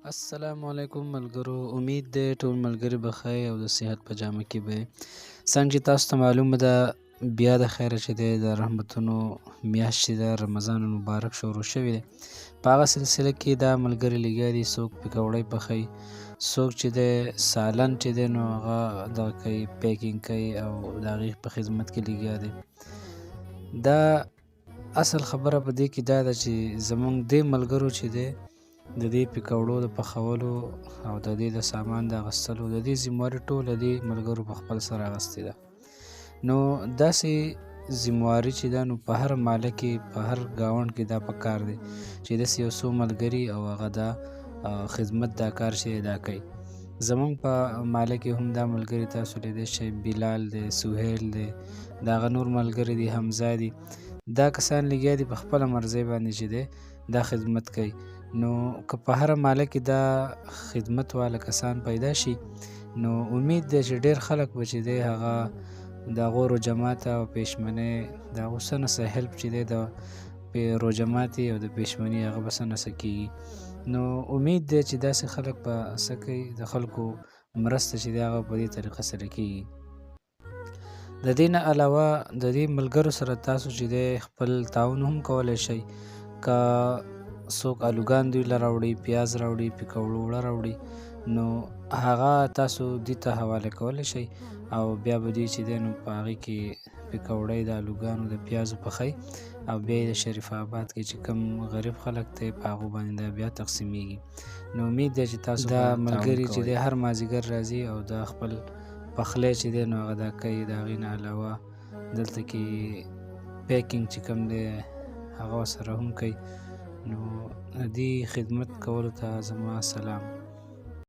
السلام علیکم ملګرو، امید دی ټول ملګري به ښه او د صحت په جامه کې به څنګه چې تاسو ته معلومه ده بیا د خیره چې دی د رحمتونو میاشت چې ده رمضان مبارک شروع شوی دی. په هغه سلسله کې دا ملګري لګیا دي، څوک پکوړی پخوي، څوک چې دی سالن چې دی نو هغه دغه کوي پیکینګ کوي او د هغې په خدمت کې لګیا دی. دا اصل خبره په دې کې دا ده چې زمونږ دې ملګرو چې دی د دې پکوړو د پخولو او د دې د سامان د اخیستلو د دې ذمهواري ټوله دې ملګرو په خپل سر اخیستې ده. نو داسې ذمهواري چې ده نو په هر محله کې په هر ګاونډ کې دا پکار دی چې داسې یو څو ملګري او هغه دا خدمت دا کار چې ادا کوي. زمونږ په محله کې هم دا ملګري تاسو لیدی شئ، بلال دی، سهیل دی، د هغه نور ملګري دي، حمزه دي، دا کسان لګیا دي په خپله مرضۍ باندې چې دی دا خدمت کوي. نو که په هره محله کې دا خدمت والا کسان پیدا شي نو امید دی چې ډېر خلک به چې دی هغه د هغو روژه ماته او پیشمنۍ د هغو څه نه څه هیلپ چې دی د روژه ماتې او د پیشمنۍ هغه به څه نه څه کېږي. نو امید دی چې داسې خلک به څه کوي، د خلکو مرسته چې دی هغه په دې طریقه سره کېږي. د دې نه علاوه د دې ملګرو سره تاسو چې دی خپل تعاون هم کولی شئ. که څوک الوګان دوی له راوړي، پیاز راوړي، پکوړو اوړه راوړي، نو هغه تاسو دې ته حواله کولی شئ او بیا به دوی چې دی نو په هغې کې پکوړی د الوګانو د پیازو پخوي او بیا یې د شریف آباد کې چې کوم غریب خلک دی په هغو باندې دا بیا تقسیمیږي. نو امید دی چې تاسو دا ملګري چې دی هر مازدیګر راځي او دا خپل پخلی چې دی نو هغه دا کوي. د هغې نه علاوه دلته کې پیکینګ چې کوم دی هغه ورسره هم کوي. نو دې خدمت کولو ته زما سلام.